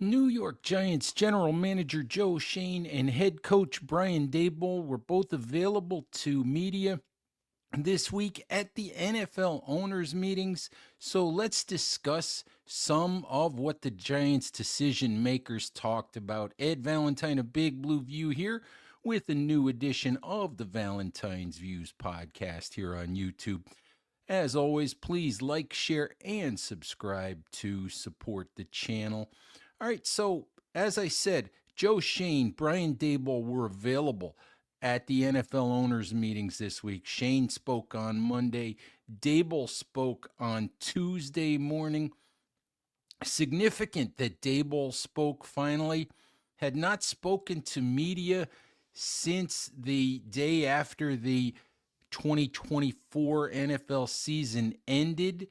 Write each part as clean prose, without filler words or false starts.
New York Giants general manager Joe Schoen and head coach Brian Daboll were both available to media this week at the NFL owners meetings. So let's discuss some of what the Giants decision makers talked about. Ed Valentine of Big Blue View here with a new edition of the Valentine's Views podcast here on YouTube. As always, please like, share, and subscribe to support the channel. All right, so as I said, Joe Schoen, Brian Daboll were available at the NFL owners meetings this week. Schoen spoke on Monday. Daboll spoke on Tuesday morning. Significant that Daboll spoke finally. Had not spoken to media since the day after the 2024 NFL season ended.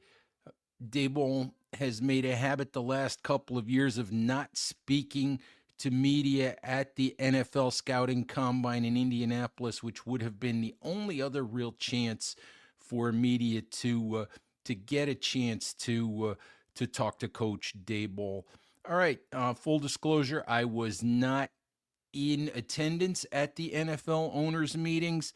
Daboll has made a habit the last couple of years of not speaking to media at the NFL scouting combine in Indianapolis, which would have been the only other real chance for media to get a chance to talk to Coach Daboll. All right, full disclosure, I was not in attendance at the NFL owners meetings,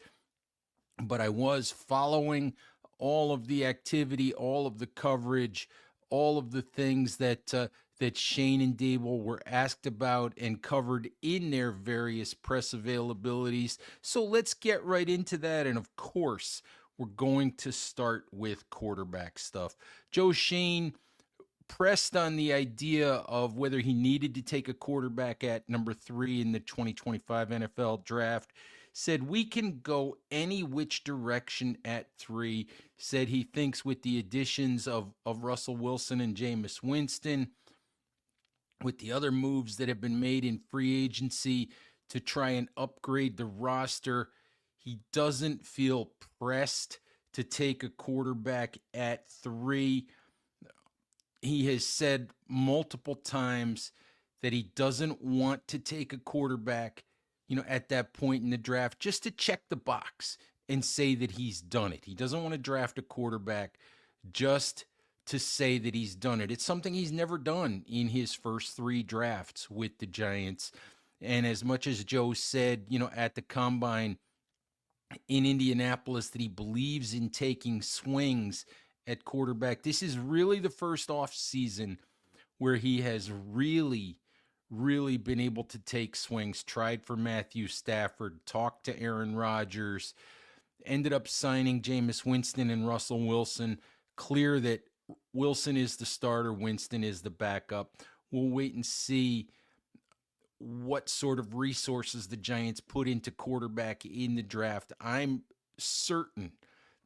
but I was following all of the activity, all of the coverage, all of the things that Schoen and Daboll were asked about and covered in their various press availabilities. So let's get right into that. And of course, we're going to start with quarterback stuff. Joe Schoen pressed on the idea of whether he needed to take a quarterback at number 3 in the 2025 NFL draft. Said we can go any which direction at 3. Said he thinks with the additions of Russell Wilson and Jameis Winston, with the other moves that have been made in free agency to try and upgrade the roster, he doesn't feel pressed to take a quarterback at 3. He has said multiple times that he doesn't want to take a quarterback, at that point in the draft just to check the box and say that he's done it. He doesn't want to draft a quarterback just to say that he's done it. It's something he's never done in his first 3 drafts with the Giants. And as much as Joe said, at the combine in Indianapolis that he believes in taking swings at quarterback, this is really the first off season where he has really been able to take swings. Tried for Matthew Stafford, talked to Aaron Rodgers, ended up signing Jameis Winston and Russell Wilson. Clear that Wilson is the starter, Winston is the backup. We'll wait and see what sort of resources the Giants put into quarterback in the draft. I'm certain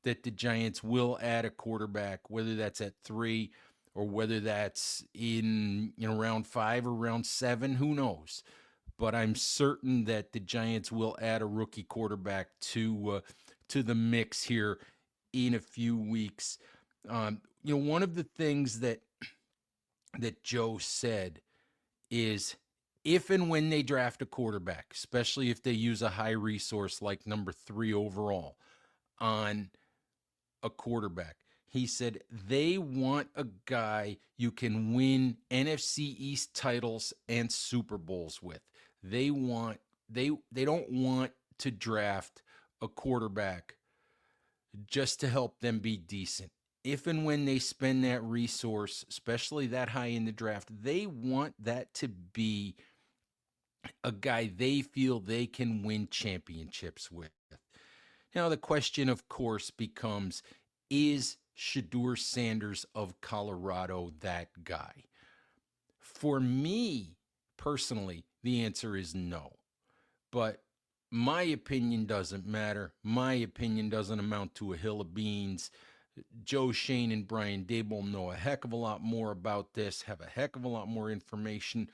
that the Giants will add a quarterback, whether that's at 3 or whether that's in round 5 or round 7, who knows? But I'm certain that the Giants will add a rookie quarterback to the mix here in a few weeks. One of the things that Joe said is if and when they draft a quarterback, especially if they use a high resource like number 3 overall on a quarterback, he said they want a guy you can win NFC East titles and Super Bowls with. They don't want to draft a quarterback just to help them be decent. If and when they spend that resource, especially that high in the draft, they want that to be a guy they feel they can win championships with. Now, the question, of course, becomes, is Shedeur Sanders of Colorado that guy? For me, personally, the answer is no. But my opinion doesn't matter. My opinion doesn't amount to a hill of beans. Joe Schoen and Brian Daboll know a heck of a lot more about this, have a heck of a lot more information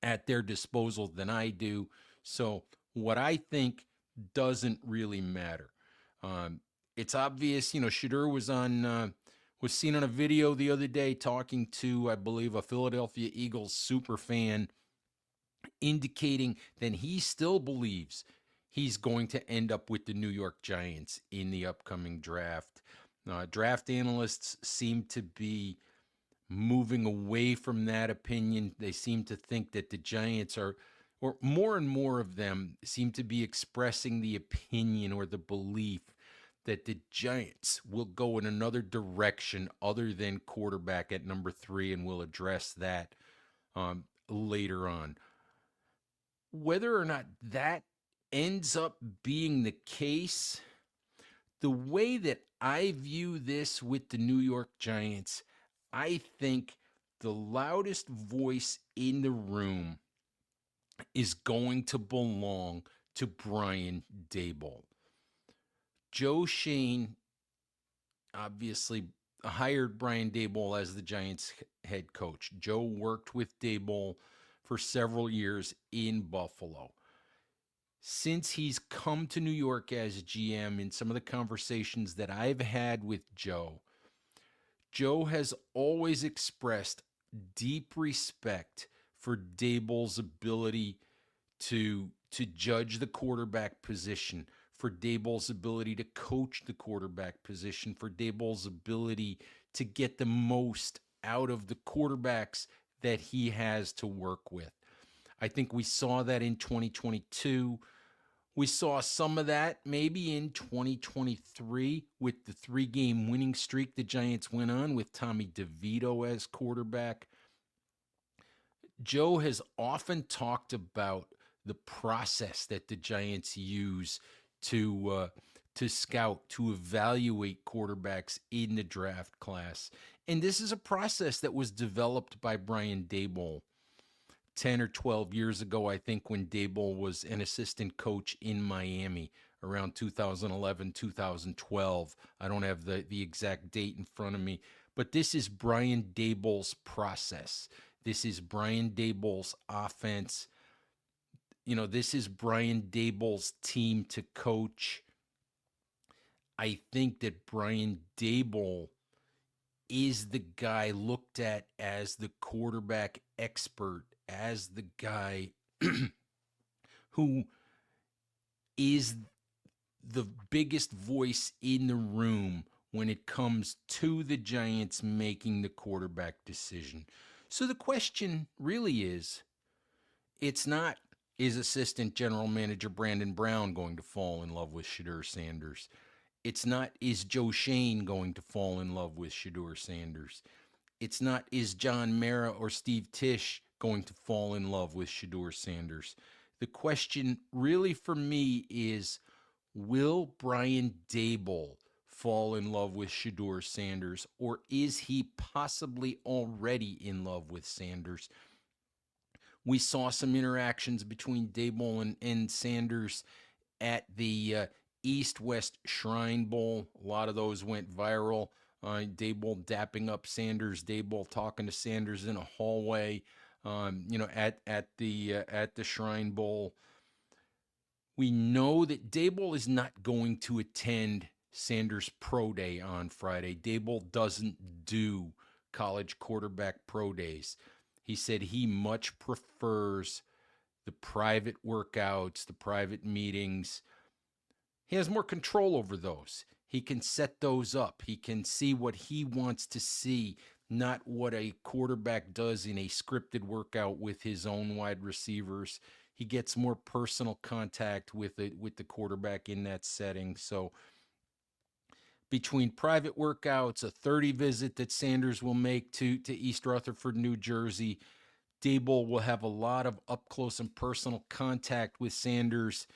at their disposal than I do. So what I think doesn't really matter. It's obvious, Shedeur was seen on a video the other day talking to, I believe, a Philadelphia Eagles super fan, indicating that he still believes he's going to end up with the New York Giants in the upcoming draft. Draft analysts seem to be moving away from that opinion. They seem to think that the Giants are, or more and more of them seem to be expressing the opinion or the belief that the Giants will go in another direction other than quarterback at number 3, and we'll address that later on. Whether or not that ends up being the case, the way that I view this with the New York Giants, I think the loudest voice in the room is going to belong to Brian Daboll. Joe Schoen obviously hired Brian Daboll as the Giants head coach. Joe worked with Daboll for several years in Buffalo. Since he's come to New York as GM, in some of the conversations that I've had with Joe, Joe has always expressed deep respect for Daboll's ability to judge the quarterback position, for Daboll's ability to coach the quarterback position, for Daboll's ability to get the most out of the quarterbacks that he has to work with. I think we saw that in 2022. We saw some of that maybe in 2023 with the 3-game winning streak the Giants went on with Tommy DeVito as quarterback. Joe has often talked about the process that the Giants use to scout, to evaluate quarterbacks in the draft class. And this is a process that was developed by Brian Daboll 10 or 12 years ago, I think, when Daboll was an assistant coach in Miami around 2011, 2012. I don't have the exact date in front of me, but this is Brian Daboll's process. This is Brian Daboll's offense. This is Brian Daboll's team to coach. I think that Brian Daboll is the guy looked at as the quarterback expert, as the guy who is the biggest voice in the room when it comes to the Giants making the quarterback decision. So the question really is, it's not, is assistant general manager Brandon Brown going to fall in love with Shedeur Sanders? It's not, is Joe Schoen going to fall in love with Shedeur Sanders? It's not, is John Mara or Steve Tisch going to fall in love with Shedeur Sanders? The question really for me is, will Brian Daboll fall in love with Shedeur Sanders, or is he possibly already in love with Sanders? We saw some interactions between Daboll and Sanders at the East-West Shrine Bowl. A lot of those went viral. Daboll dapping up Sanders, Daboll talking to Sanders in a hallway, at the Shrine Bowl. We know that Daboll is not going to attend Sanders Pro Day on Friday. Daboll doesn't do college quarterback pro days. He said he much prefers the private workouts, the private meetings. He has more control over those. He can set those up. He can see what he wants to see, not what a quarterback does in a scripted workout with his own wide receivers. He gets more personal contact with the quarterback in that setting. So between private workouts, a 30 visit that Sanders will make to East Rutherford, New Jersey, Daboll will have a lot of up close and personal contact with Sanders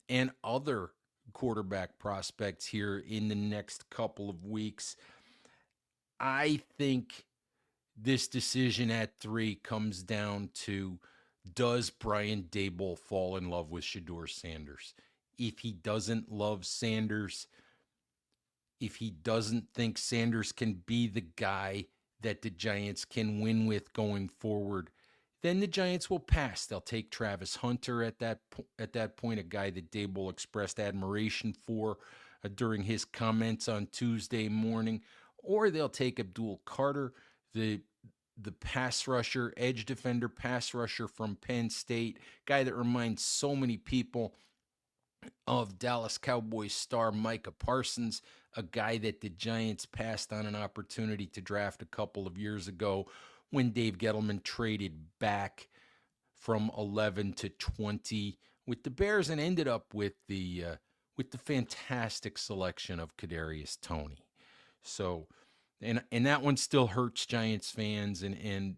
and other quarterback prospects here in the next couple of weeks. I think this decision at 3 comes down to, does Brian Daboll fall in love with Shedeur Sanders? If he doesn't love Sanders, if he doesn't think Sanders can be the guy that the Giants can win with going forward, then the Giants will pass. They'll take Travis Hunter at that point, a guy that Daboll expressed admiration for during his comments on Tuesday morning, or they'll take Abdul Carter, the pass rusher, edge defender, pass rusher from Penn State, guy that reminds so many people of Dallas Cowboys star Micah Parsons, a guy that the Giants passed on an opportunity to draft a couple of years ago when Dave Gettleman traded back from 11 to 20 with the Bears and ended up with the fantastic selection of Kadarius Toney. So, and that one still hurts Giants fans, and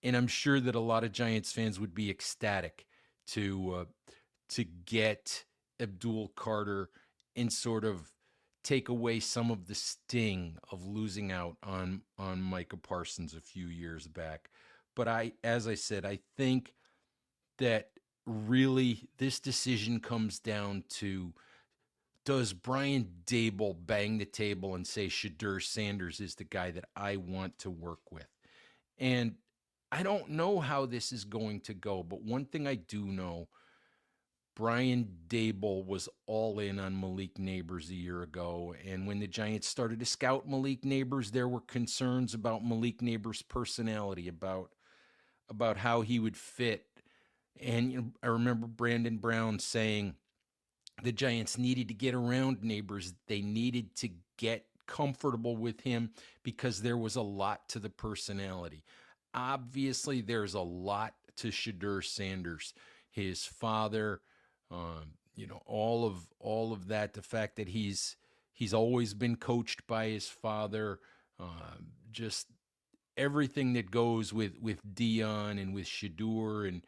I'm sure that a lot of Giants fans would be ecstatic to to get Abdul Carter and sort of take away some of the sting of losing out on Micah Parsons a few years back. But as I said, I think that really this decision comes down to, does Brian Daboll bang the table and say Shadur Sanders is the guy that I want to work with? And I don't know how this is going to go, but one thing I do know, Brian Daboll was all in on Malik Nabers a year ago. And when the Giants started to scout Malik Nabers, there were concerns about Malik Nabers' personality, about how he would fit. And I remember Brandon Brown saying the Giants needed to get around Nabers. They needed to get comfortable with him because there was a lot to the personality. Obviously, there's a lot to Shadur Sanders, his father, all of that. The fact that he's always been coached by his father, just everything that goes with Dion and with Shadur, and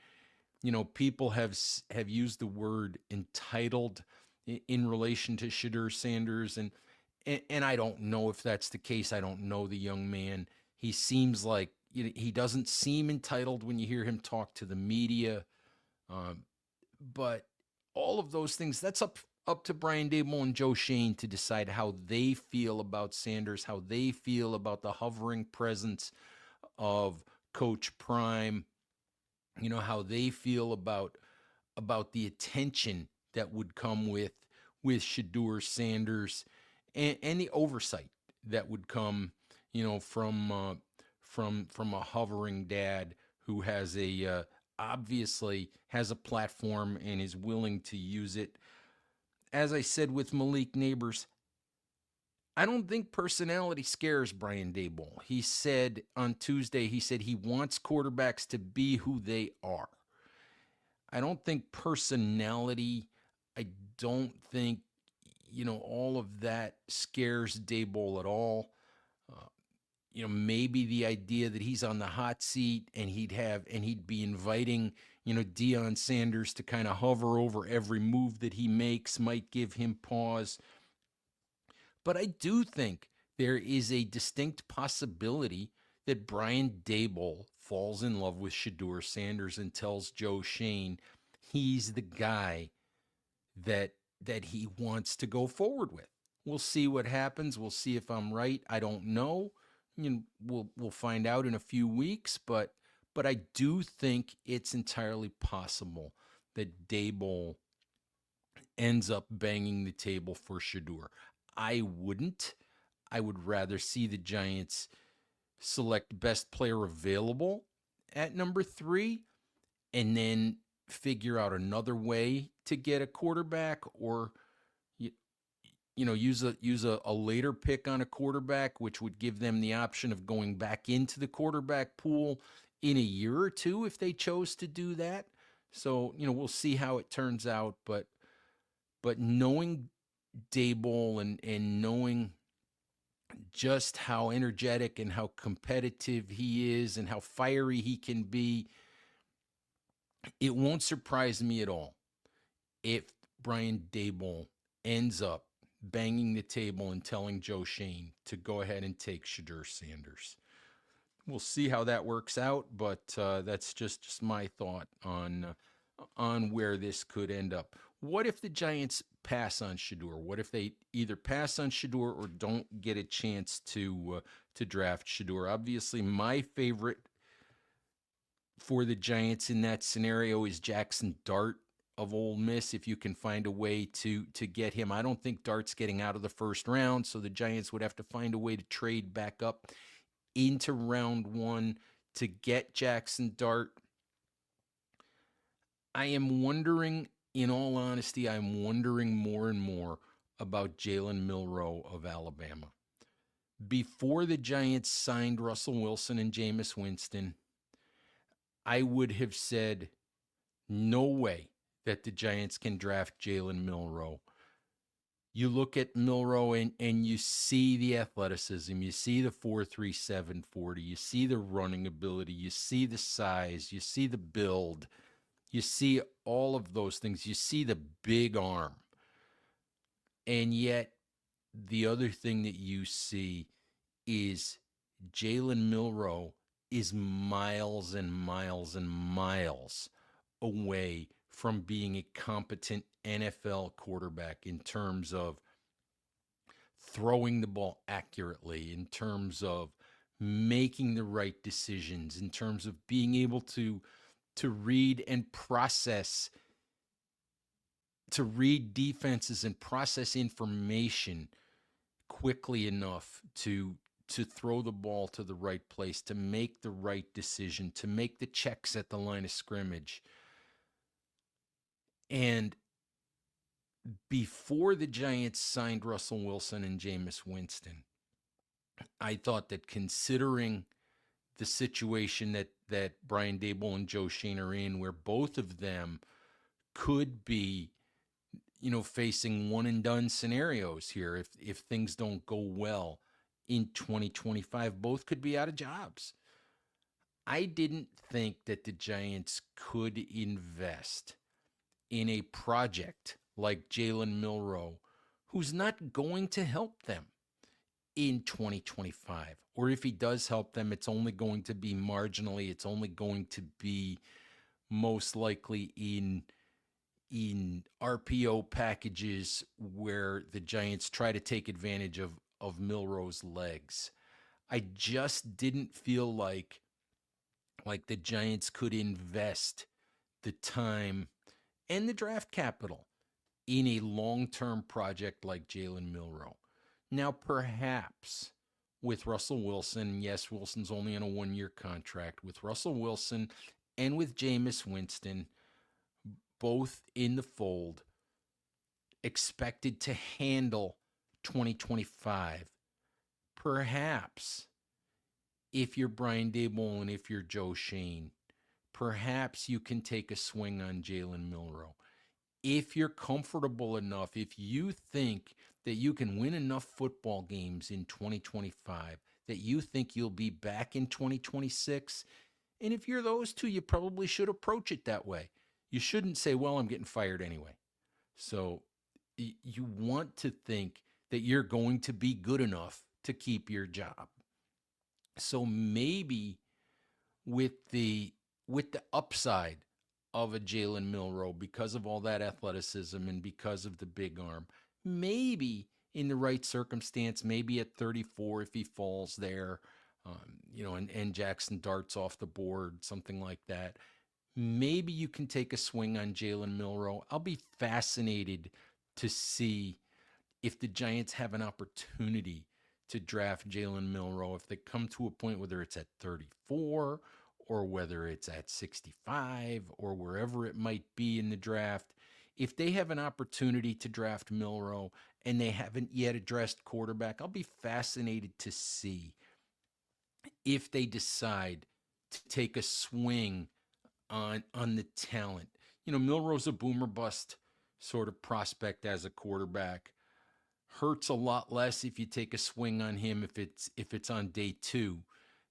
people have used the word entitled in relation to Shadur Sanders, and I don't know if that's the case. I don't know the young man. He seems like he doesn't seem entitled when you hear him talk to the media, but all of those things, that's up to Brian Daboll and Joe Schoen to decide how they feel about Sanders, how they feel about the hovering presence of Coach Prime, how they feel about the attention that would come with Shadur Sanders, and the oversight that would come, from a hovering dad who has obviously has a platform and is willing to use it. As I said with Malik Nabers, I don't think personality scares Brian Daboll. He said on Tuesday, he wants quarterbacks to be who they are. I don't think personality, I don't think, all of that scares Daboll at all. Maybe the idea that he's on the hot seat and he'd be inviting, Deion Sanders to kind of hover over every move that he makes might give him pause. But I do think there is a distinct possibility that Brian Daboll falls in love with Shadur Sanders and tells Joe Schoen he's the guy that he wants to go forward with. We'll see what happens. We'll see if I'm right. I don't know. We'll find out in a few weeks, but I do think it's entirely possible that Daboll ends up banging the table for Shadur. I wouldn't. I would rather see the Giants select best player available at number 3 and then figure out another way to get a quarterback, or use a later pick on a quarterback, which would give them the option of going back into the quarterback pool in a year or two if they chose to do that. So, we'll see how it turns out, but knowing Daboll and knowing just how energetic and how competitive he is and how fiery he can be, it won't surprise me at all if Brian Daboll ends up banging the table and telling Joe Schoen to go ahead and take Shadur Sanders. We'll see how that works out, but that's just my thought on where this could end up. What if the Giants pass on Shadur? What if they either pass on Shadur or don't get a chance to draft Shadur? Obviously, my favorite for the Giants in that scenario is Jackson Dart of Ole Miss, if you can find a way to get him. I don't think Dart's getting out of the first round, so the Giants would have to find a way to trade back up into round 1 to get Jackson Dart. I am wondering in all honesty, I'm wondering more and more about Jalen Milroe of Alabama. Before the Giants signed Russell Wilson and Jameis Winston, I would have said no way that the Giants can draft Jalen Milroe. You look at Milroe and you see the athleticism, you see the 4.37 40, you see the running ability, you see the size, you see the build, you see all of those things, you see the big arm. And yet, the other thing that you see is Jalen Milroe is miles and miles and miles away from being a competent NFL quarterback in terms of throwing the ball accurately, in terms of making the right decisions, in terms of being able to read and process, to read defenses and process information quickly enough to throw the ball to the right place, to make the right decision, to make the checks at the line of scrimmage. And before the Giants signed Russell Wilson and Jameis Winston, I thought that, considering the situation that Brian Daboll and Joe Schoen are in, where both of them could be, facing one and done scenarios here if things don't go well in 2025, both could be out of jobs. I didn't think that the Giants could invest in a project like Jalen Milroe, who's not going to help them in 2025. Or if he does help them, it's only going to be marginally. It's only going to be most likely in RPO packages where the Giants try to take advantage of Milroe's legs. I just didn't feel like the Giants could invest the time and the draft capital in a long-term project like Jalen Milroe. Now, perhaps with Russell Wilson, yes, Wilson's only on a one-year contract, with Russell Wilson and with Jameis Winston both in the fold, expected to handle 2025, perhaps if you're Brian Daboll and if you're Joe Schoen, perhaps you can take a swing on Jalen Milroe. If you're comfortable enough, if you think that you can win enough football games in 2025, that you think you'll be back in 2026, and if you're those two, you probably should approach it that way. You shouldn't say, well, I'm getting fired anyway. So you want to think that you're going to be good enough to keep your job. So maybe with the upside of a Jalen Milroe, because of all that athleticism and because of the big arm, maybe in the right circumstance, maybe at 34 if he falls there, and Jackson darts off the board, something like that. Maybe you can take a swing on Jalen Milroe. I'll be fascinated to see if the Giants have an opportunity to draft Jalen Milroe, if they come to a point, whether it's at 34 or whether it's at 65 or wherever it might be in the draft. If they have an opportunity to draft Milroe and they haven't yet addressed quarterback, I'll be fascinated to see if they decide to take a swing on the talent. Milroe's a boomer bust sort of prospect as a quarterback. Hurts a lot less if you take a swing on him if it's on day 2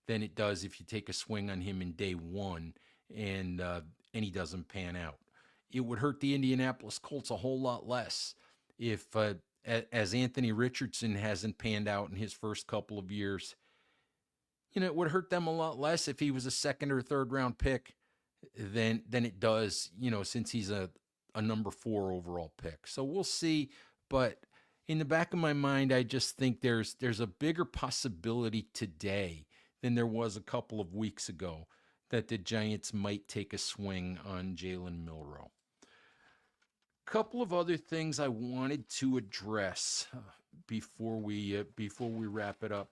than it does if you take a swing on him in day 1 and he doesn't pan out. It would hurt the Indianapolis Colts a whole lot less if, as Anthony Richardson hasn't panned out in his first couple of years. It would hurt them a lot less if he was a second or third round pick than it does, since he's a number 4 overall pick. So we'll see. But in the back of my mind, I just think there's a bigger possibility today than there was a couple of weeks ago that the Giants might take a swing on Jalen Milroe. Couple of other things I wanted to address before we wrap it up.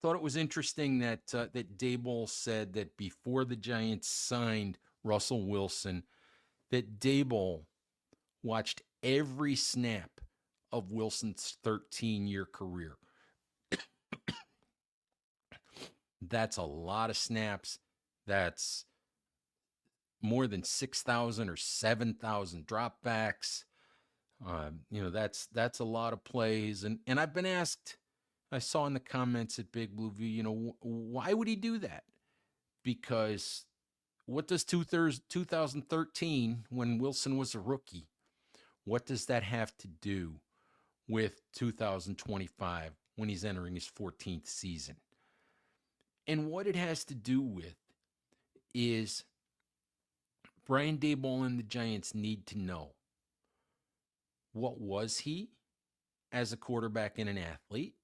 Thought it was interesting that Daboll said that before the Giants signed Russell Wilson, that Daboll watched every snap of Wilson's 13-year career. That's a lot of snaps. That's more than 6,000 or 7,000 dropbacks. That's a lot of plays. And I've been asked, I saw in the comments at Big Blue View, why would he do that? Because what does 2013, when Wilson was a rookie, what does that have to do with 2025 when he's entering his 14th season? And what it has to do with is Brian Daboll and the Giants need to know, what was he as a quarterback and an athlete?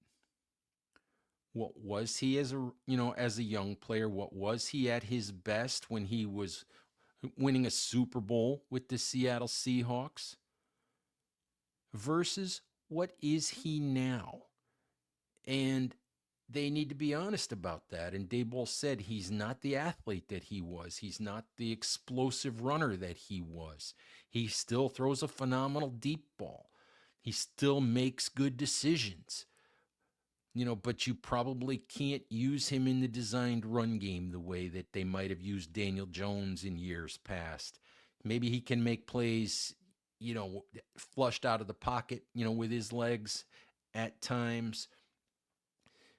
What was he as a young player? What was he at his best when he was winning a Super Bowl with the Seattle Seahawks? Versus what is he now? And they need to be honest about that. And Daboll said he's not the athlete that he was. He's not the explosive runner that he was. He still throws a phenomenal deep ball. He still makes good decisions. But you probably can't use him in the designed run game the way that they might have used Daniel Jones in years past. Maybe he can make plays, flushed out of the pocket, with his legs at times.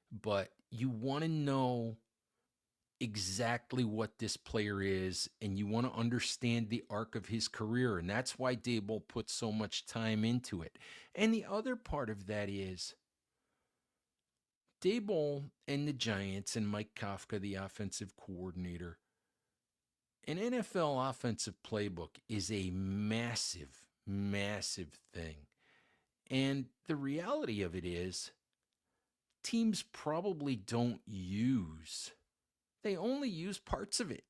But you want to know exactly what this player is, and you want to understand the arc of his career. And that's why Daboll put so much time into it. And the other part of that is Daboll and the Giants and Mike Kafka, the offensive coordinator, an NFL offensive playbook is a massive, massive thing. And the reality of it is, teams probably don't use, they only use parts of it.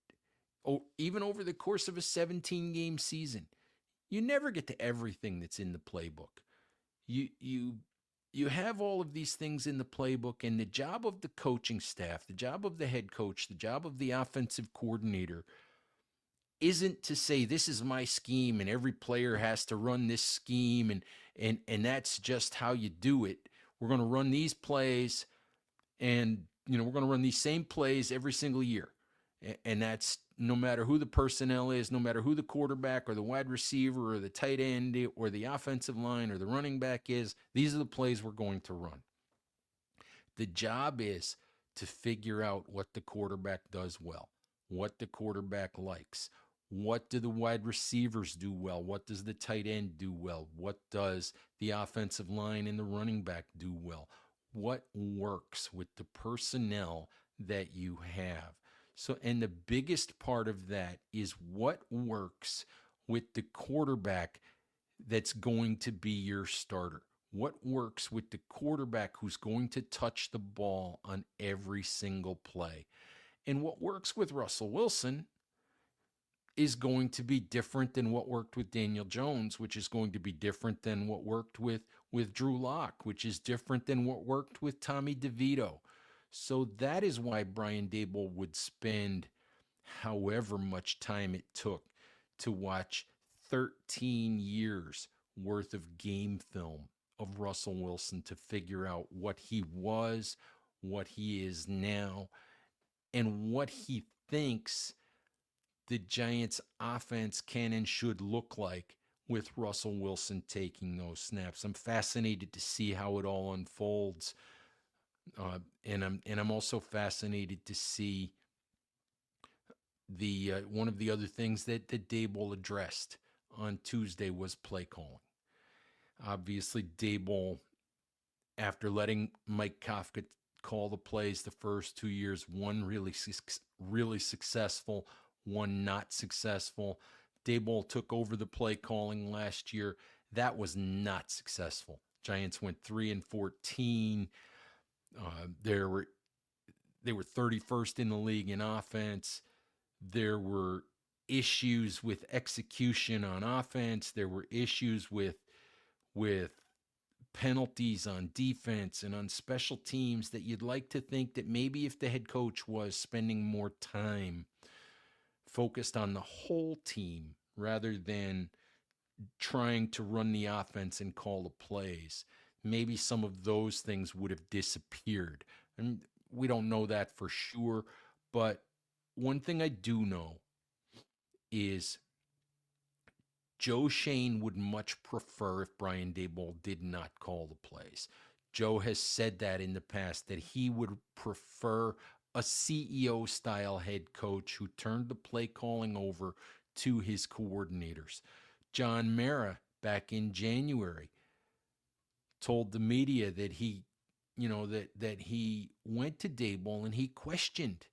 Even over the course of a 17-game season, you never get to everything that's in the playbook. You have all of these things in the playbook, and the job of the coaching staff, the job of the head coach, the job of the offensive coordinator isn't to say, this is my scheme and every player has to run this scheme and that's just how you do it. We're going to run these plays, and we're going to run these same plays every single year. And that's no matter who the personnel is, no matter who the quarterback or the wide receiver or the tight end or the offensive line or the running back is, these are the plays we're going to run. The job is to figure out what the quarterback does well, what the quarterback likes. What do the wide receivers do well? What does the tight end do well? What does the offensive line and the running back do well? What works with the personnel that you have? So, and the biggest part of that is what works with the quarterback that's going to be your starter. What works with the quarterback who's going to touch the ball on every single play? And what works with Russell Wilson is going to be different than what worked with Daniel Jones, which is going to be different than what worked with Drew Lock, which is different than what worked with Tommy DeVito. So that is why Brian Daboll would spend however much time it took to watch 13 years worth of game film of Russell Wilson to figure out what he was, what he is now, and what he thinks the Giants' offense can and should look like with Russell Wilson taking those snaps. I'm fascinated to see how it all unfolds, and I'm also fascinated to see the one of the other things that Daboll addressed on Tuesday was play calling. Obviously, Daboll, after letting Mike Kafka call the plays the first 2 years, one really successful, one not successful. Daboll took over the play calling last year. That was not successful. Giants went 3-14. They were 31st in the league in offense. There were issues with execution on offense. There were issues with penalties on defense and on special teams that you'd like to think that maybe if the head coach was spending more time focused on the whole team rather than trying to run the offense and call the plays, maybe some of those things would have disappeared. And we don't know that for sure. But one thing I do know is Joe Schoen would much prefer if Brian Daboll did not call the plays. Joe has said that in the past, that he would prefer a CEO style head coach who turned the play calling over to his coordinators. John Mara, back in January, told the media that he went to Daboll and he questioned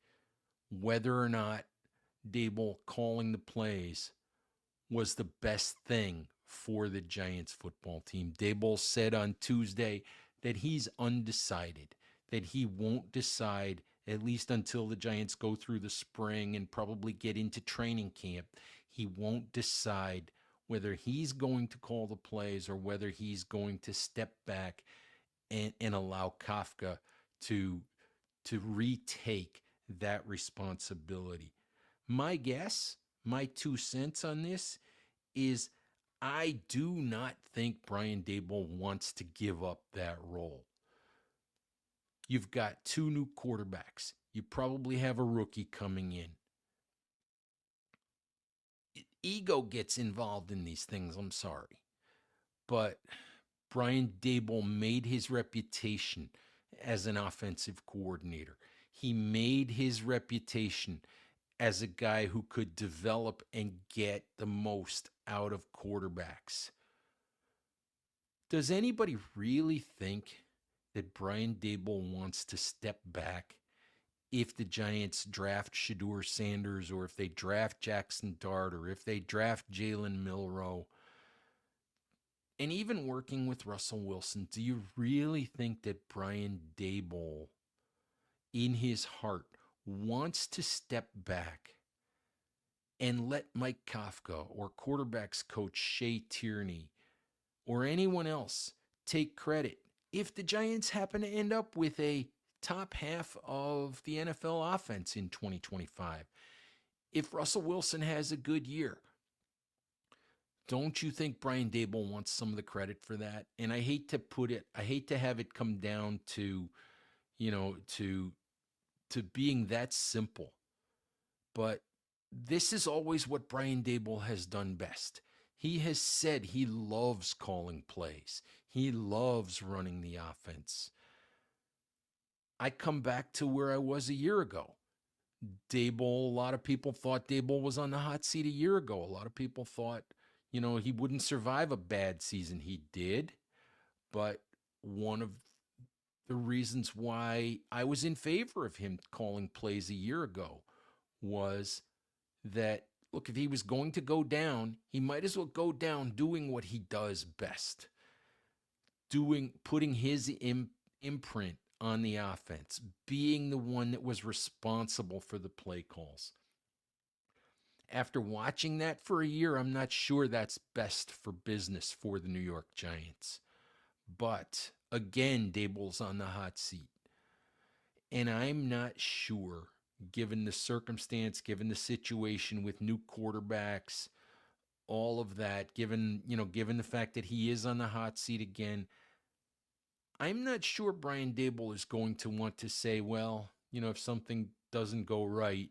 whether or not Daboll calling the plays was the best thing for the Giants football team. Daboll said on Tuesday that he's undecided, that he won't decide, at least until the Giants go through the spring and probably get into training camp. He won't decide whether he's going to call the plays or whether he's going to step back and allow Kafka to retake that responsibility. My guess, my 2 cents on this is I do not think Brian Daboll wants to give up that role. You've got two new quarterbacks. You probably have a rookie coming in. Ego gets involved in these things, I'm sorry. But Brian Daboll made his reputation as an offensive coordinator. He made his reputation as a guy who could develop and get the most out of quarterbacks. Does anybody really think that Brian Daboll wants to step back if the Giants draft Shedeur Sanders, or if they draft Jackson Dart, or if they draft Jalen Milroe? And even working with Russell Wilson, do you really think that Brian Daboll, in his heart, wants to step back and let Mike Kafka or quarterbacks coach Shea Tierney or anyone else take credit if the Giants happen to end up with a top half of the NFL offense in 2025? If Russell Wilson has a good year, don't you think Brian Daboll wants some of the credit for that? And I hate to have it come down to, to being that simple. But this is always what Brian Daboll has done best. He has said he loves calling plays. He loves running the offense. I come back to where I was a year ago. Daboll, a lot of people thought Daboll was on the hot seat a year ago. A lot of people thought, he wouldn't survive a bad season. He did. But one of the reasons why I was in favor of him calling plays a year ago was that, look, if he was going to go down, he might as well go down doing what he does best. Putting his imprint on the offense, being the one that was responsible for the play calls. After watching that for a year, I'm not sure that's best for business for the New York Giants. But again, Daboll's on the hot seat. And I'm not sure, given the circumstance, given the situation with new quarterbacks, all of that, given the fact that he is on the hot seat again, I'm not sure Brian Daboll is going to want to say, well, if something doesn't go right,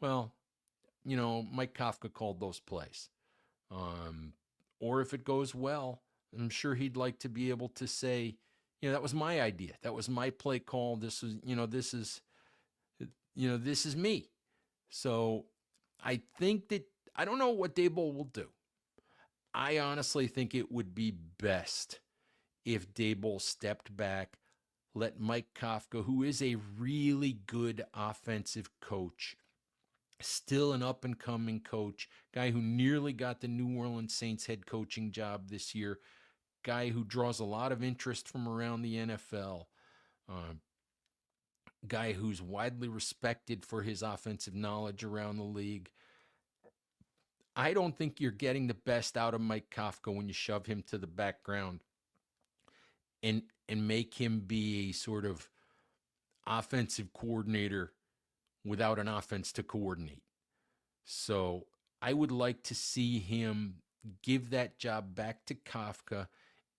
well, Mike Kafka called those plays. Or if it goes well, I'm sure he'd like to be able to say, that was my idea. That was my play call. This is me. So I think that, I don't know what Daboll will do. I honestly think it would be best if Daboll stepped back, let Mike Kafka, who is a really good offensive coach, still an up-and-coming coach, guy who nearly got the New Orleans Saints head coaching job this year, guy who draws a lot of interest from around the NFL, guy who's widely respected for his offensive knowledge around the league. I don't think you're getting the best out of Mike Kafka when you shove him to the background and make him be a sort of offensive coordinator without an offense to coordinate. So I would like to see him give that job back to Kafka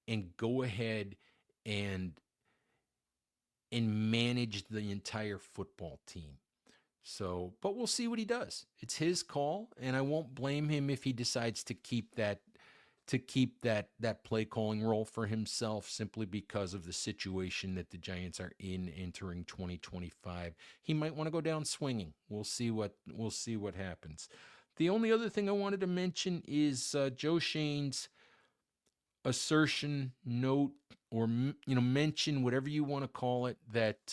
and go ahead and manage the entire football team. So, but we'll see what he does. It's his call, and I won't blame him if he decides to keep that play calling role for himself simply because of the situation that the Giants are in entering 2025. He might want to go down swinging. We'll see what happens. The only other thing I wanted to mention is Joe Schoen's assertion, note, or mention, whatever you want to call it, that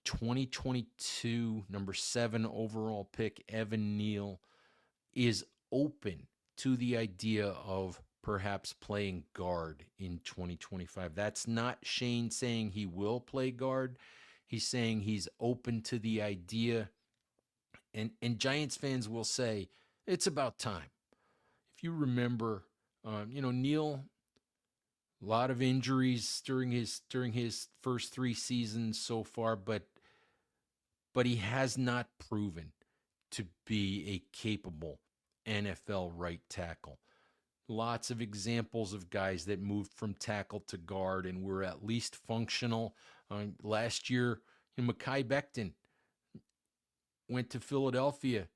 2022 number 7 overall pick Evan Neal is open to the idea of perhaps playing guard in 2025. That's not Shane saying he will play guard. He's saying he's open to the idea. And Giants fans will say it's about time. If you remember, Neal, a lot of injuries during his first 3 seasons so far, but he has not proven to be a capable NFL right tackle. Lots of examples of guys that moved from tackle to guard and were at least functional. Last year, Mekhi Becton went to Philadelphia,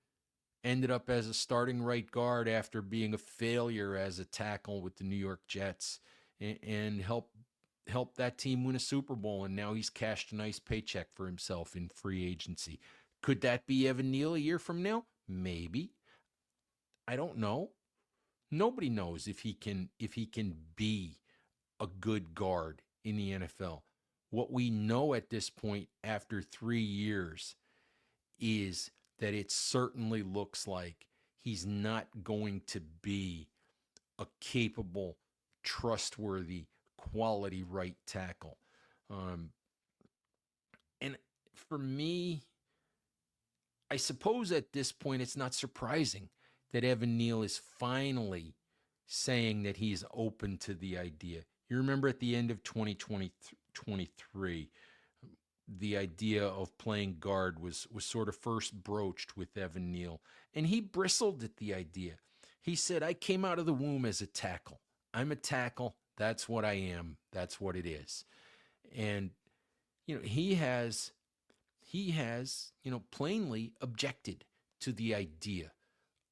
ended up as a starting right guard after being a failure as a tackle with the New York Jets, and helped that team win a Super Bowl, and now he's cashed a nice paycheck for himself in free agency. Could that be Evan Neal a year from now? Maybe. I don't know. Nobody knows if he can be a good guard in the NFL. What we know at this point after 3 years is that it certainly looks like he's not going to be a capable, trustworthy, quality right tackle. And for me, I suppose at this point it's not surprising that Evan Neal is finally saying that he's open to the idea. You remember at the end of 2023, the idea of playing guard was sort of first broached with Evan Neal, and he bristled at the idea. He said, I came out of the womb as a tackle. I'm a tackle. That's what I am. That's what it is. And, he has, plainly objected to the idea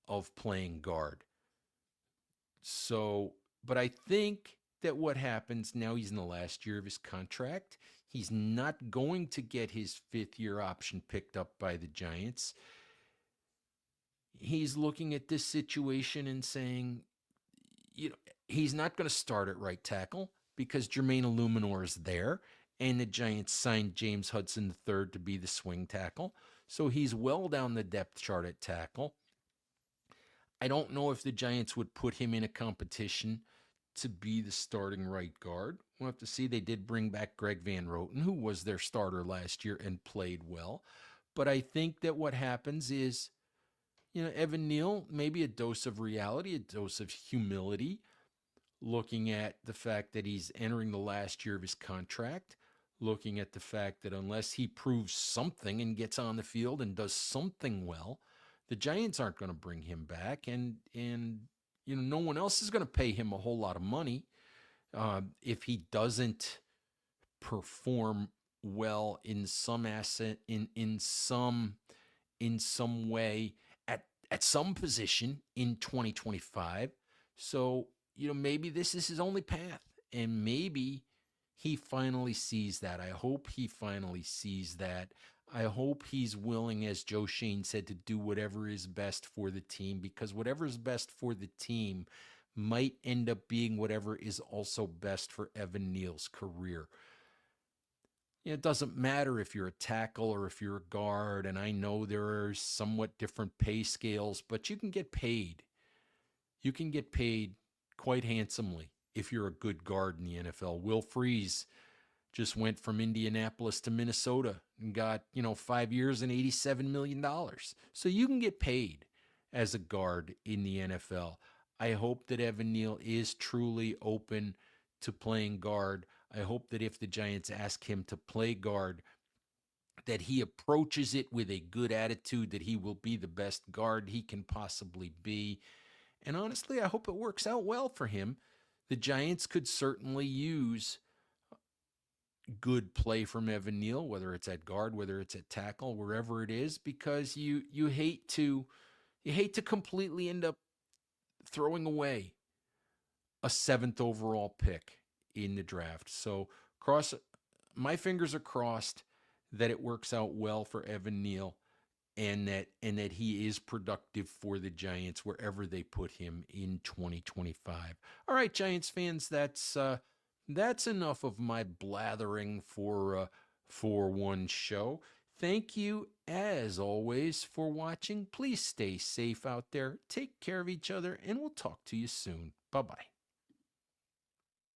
of playing guard. So, but I think that what happens now, he's in the last year of his contract. He's not going to get his 5th-year option picked up by the Giants. He's looking at this situation and saying, he's not going to start at right tackle because Jermaine Illuminor is there, and the Giants signed James Hudson III to be the swing tackle. So he's well down the depth chart at tackle. I don't know if the Giants would put him in a competition to be the starting right guard. We'll have to see. They did bring back Greg Van Roten, who was their starter last year and played well. But I think that what happens is, Evan Neal, maybe a dose of reality, a dose of humility, looking at the fact that he's entering the last year of his contract, looking at the fact that unless he proves something and gets on the field and does something well, the Giants aren't going to bring him back, and no one else is going to pay him a whole lot of money if he doesn't perform well in some asset in some way at some position in 2025. So maybe this is his only path, and maybe he finally sees that. I hope he finally sees that. I hope he's willing, as Joe Schoen said, to do whatever is best for the team, because whatever is best for the team might end up being whatever is also best for Evan Neal's career. It doesn't matter if you're a tackle or if you're a guard, and I know there are somewhat different pay scales, but you can get paid. You can get paid quite handsomely if you're a good guard in the NFL. Will Freeze just went from Indianapolis to Minnesota and got, 5 years and $87 million. So you can get paid as a guard in the NFL. I hope that Evan Neal is truly open to playing guard. I hope that if the Giants ask him to play guard, that he approaches it with a good attitude, that he will be the best guard he can possibly be. And honestly, I hope it works out well for him. The Giants could certainly use good play from Evan Neal, whether it's at guard, whether it's at tackle, wherever it is, because you hate to completely end up throwing away a seventh overall pick in the draft. So cross my fingers are crossed that it works out well for Evan Neal and that he is productive for the Giants wherever they put him in 2025. All right, Giants fans, that's enough of my blathering for one show. Thank you as always for watching. Please stay safe out there. Take care of each other and we'll talk to you soon. Bye-bye.